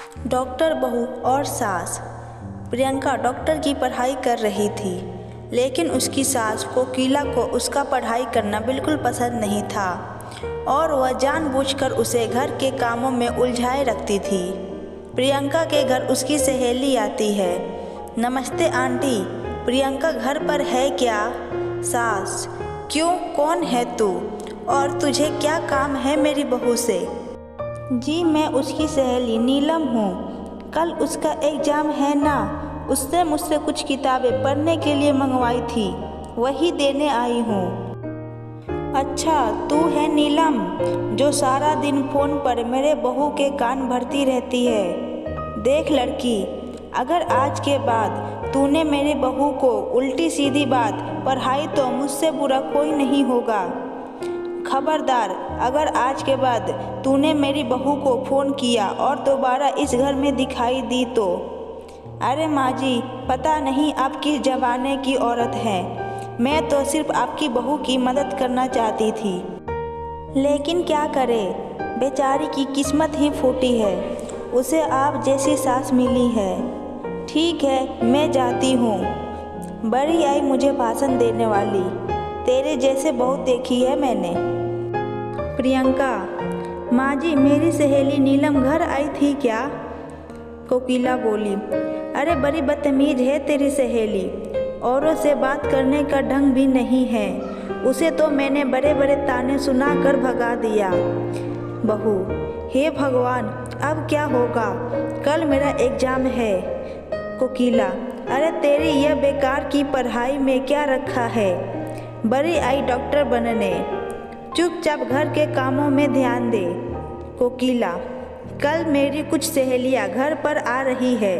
Doctor बहू और सास। प्रियंका डॉक्टर की पढ़ाई कर रही थी, लेकिन उसकी सास कोकिला को उसका पढ़ाई करना बिल्कुल पसंद नहीं था और वह जानबूझकर उसे घर के कामों में उलझाए रखती थी। प्रियंका के घर उसकी सहेली आती है। नमस्ते आंटी, प्रियंका घर पर है क्या? सास: क्यों, कौन है तू और तुझे क्या काम है मेरी बहू से? जी, मैं उसकी सहेली नीलम हूँ। कल उसका एग्ज़ाम है ना, उसने मुझसे कुछ किताबें पढ़ने के लिए मंगवाई थी, वही देने आई हूँ। अच्छा, तू है नीलम जो सारा दिन फ़ोन पर मेरे बहू के कान भरती रहती है। देख लड़की, अगर आज के बाद तूने मेरी बहू को उल्टी सीधी बात पढ़ाई तो मुझसे बुरा कोई नहीं होगा। खबरदार, अगर आज के बाद तूने मेरी बहू को फ़ोन किया और दोबारा इस घर में दिखाई दी तो। अरे माँ जी, पता नहीं आप किस ज़माने की औरत हैं। मैं तो सिर्फ आपकी बहू की मदद करना चाहती थी, लेकिन क्या करें, बेचारी की किस्मत ही फूटी है, उसे आप जैसी सास मिली है। ठीक है, मैं जाती हूँ। बड़ी आई मुझे भाषण देने वाली, तेरे जैसे बहुत देखी है मैंने। प्रियंका: माँ जी, मेरी सहेली नीलम घर आई थी क्या? कोकिला बोली: अरे बड़ी बदतमीज है तेरी सहेली, औरों से बात करने का ढंग भी नहीं है, उसे तो मैंने बड़े बड़े ताने सुनाकर भगा दिया। बहू: हे भगवान, अब क्या होगा, कल मेरा एग्ज़ाम है। कोकिला: अरे तेरी यह बेकार की पढ़ाई में क्या रखा है, बड़ी आई डॉक्टर बनने, चुपचाप घर के कामों में ध्यान दे। कोकिला: कल मेरी कुछ सहेलियां घर पर आ रही है,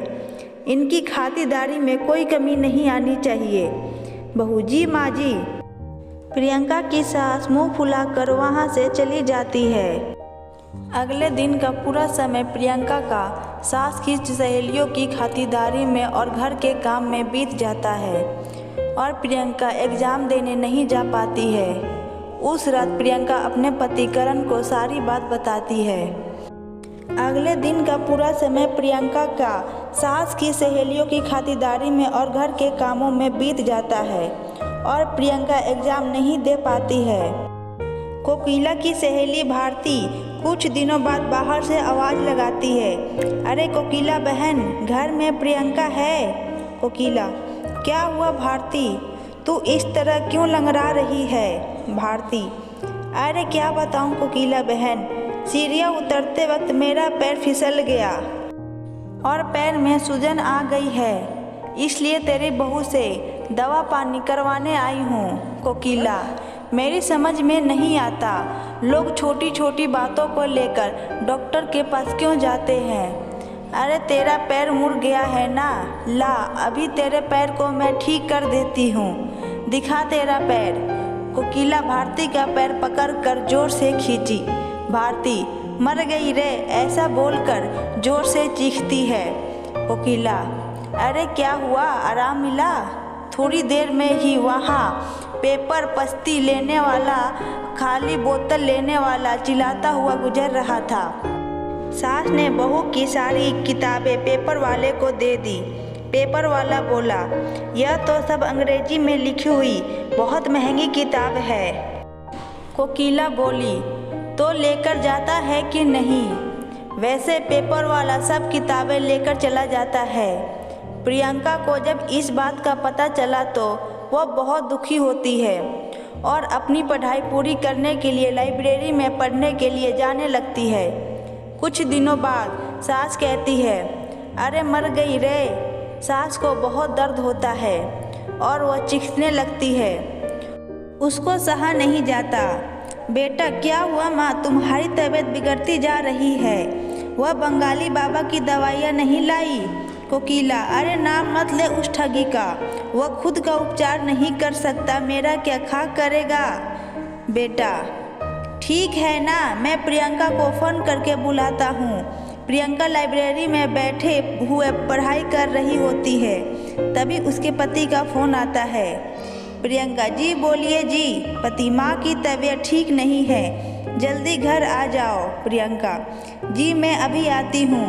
इनकी खातिरदारी में कोई कमी नहीं आनी चाहिए। बहू: जी माँ जी। प्रियंका की सास मुंह फुलाकर वहां से चली जाती है। अगले दिन का पूरा समय प्रियंका का सास की सहेलियों की खातिरदारी में और घर के काम में बीत जाता है और प्रियंका एग्ज़ाम देने नहीं जा पाती है। उस रात प्रियंका अपने पति करण को सारी बात बताती है। अगले दिन का पूरा समय प्रियंका का सास की सहेलियों की खातिरदारी में और घर के कामों में बीत जाता है और प्रियंका एग्ज़ाम नहीं दे पाती है। कोकिला की सहेली भारती कुछ दिनों बाद बाहर से आवाज़ लगाती है: अरे कोकिला बहन, घर में प्रियंका है। कोकिला: क्या हुआ भारती, तू इस तरह क्यों लंगड़ा रही है? भारती: अरे क्या बताऊं कोकिला बहन, सीढ़ियाँ उतरते वक्त मेरा पैर फिसल गया और पैर में सूजन आ गई है, इसलिए तेरी बहू से दवा पानी करवाने आई हूँ। कोकिला: मेरी समझ में नहीं आता, लोग छोटी छोटी बातों को लेकर डॉक्टर के पास क्यों जाते हैं? अरे तेरा पैर मुड़ गया है ना, ला अभी तेरे पैर को मैं ठीक कर देती हूँ, दिखा तेरा पैर। कोकिला भारती का पैर पकड़कर जोर से खींची। भारती: मर गई रे, ऐसा बोलकर जोर से चीखती है। कोकिला: अरे क्या हुआ, आराम मिला? थोड़ी देर में ही वहाँ पेपर पस्ती लेने वाला, खाली बोतल लेने वाला चिल्लाता हुआ गुजर रहा था। सास ने बहू की सारी किताबें पेपर वाले को दे दी। पेपर वाला बोला: यह तो सब अंग्रेजी में लिखी हुई बहुत महंगी किताब है। कोकिला बोली: तो लेकर जाता है कि नहीं? वैसे पेपर वाला सब किताबें लेकर चला जाता है। प्रियंका को जब इस बात का पता चला तो वह बहुत दुखी होती है और अपनी पढ़ाई पूरी करने के लिए लाइब्रेरी में पढ़ने के लिए जाने लगती है। कुछ दिनों बाद सास कहती है: अरे मर गई रे। सास को बहुत दर्द होता है और वह चीखने लगती है, उसको सहा नहीं जाता। बेटा क्या हुआ माँ, तुम्हारी तबीयत बिगड़ती जा रही है, वह बंगाली बाबा की दवाइयाँ नहीं लाई? कोकिला: अरे नाम मत ले उस ठगी का, वह खुद का उपचार नहीं कर सकता, मेरा क्या खाक करेगा? बेटा ठीक है ना, मैं प्रियंका को फ़ोन करके बुलाता हूँ। प्रियंका लाइब्रेरी में बैठे हुए पढ़ाई कर रही होती है, तभी उसके पति का फ़ोन आता है। प्रियंका: जी बोलिए जी, पति: माँ की तबीयत ठीक नहीं है, जल्दी घर आ जाओ। प्रियंका: जी मैं अभी आती हूँ,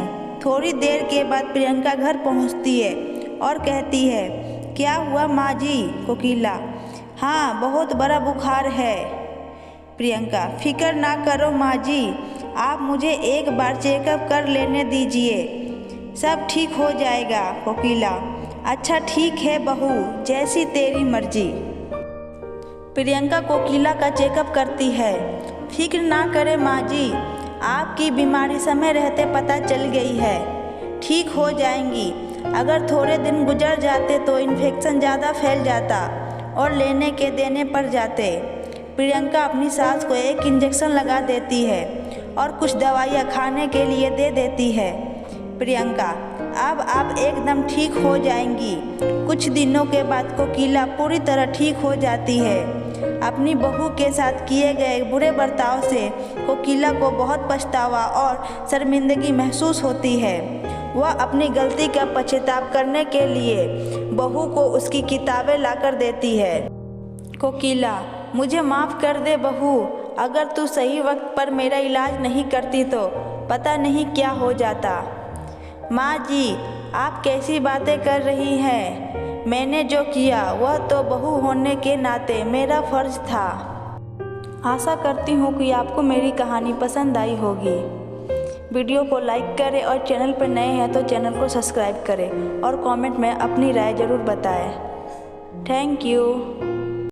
थोड़ी देर के बाद प्रियंका घर पहुंचती है और कहती है, क्या हुआ माँ जी? कोकिला, हाँ बहुत बड़ा बुखार है। प्रियंका, फिक्र ना करो माँ जी, आप मुझे एक बार चेकअप कर लेने दीजिए, सब ठीक हो जाएगा। कोकिला, अच्छा ठीक है बहू, जैसी तेरी मर्जी। प्रियंका कोकिला का चेकअप करती है। फिक्र ना करें माँ जी, आपकी बीमारी समय रहते पता चल गई है, ठीक हो जाएंगी। अगर थोड़े दिन गुजर जाते तो इन्फेक्शन ज़्यादा फैल जाता और लेने के देने पड़ जाते। प्रियंका अपनी सास को एक इंजेक्शन लगा देती है और कुछ दवाइयाँ खाने के लिए दे देती है। प्रियंका, अब आप एकदम ठीक हो जाएंगी। कुछ दिनों के बाद कोकिला पूरी तरह ठीक हो जाती है। अपनी बहू के साथ किए गए बुरे बर्ताव से कोकिला को बहुत पछतावा और शर्मिंदगी महसूस होती है। वह अपनी गलती का पश्चाताप करने के लिए बहू को उसकी किताबें लाकर देती है। कोकिला, मुझे माफ़ कर दे बहू, अगर तू सही वक्त पर मेरा इलाज नहीं करती तो पता नहीं क्या हो जाता। माँ जी, आप कैसी बातें कर रही हैं? मैंने जो किया वह तो बहू होने के नाते मेरा फ़र्ज़ था। आशा करती हूँ कि आपको मेरी कहानी पसंद आई होगी। वीडियो को लाइक करें और चैनल पर नए हैं तो चैनल को सब्सक्राइब करें और कमेंट में अपनी राय ज़रूर बताएं। Thank you.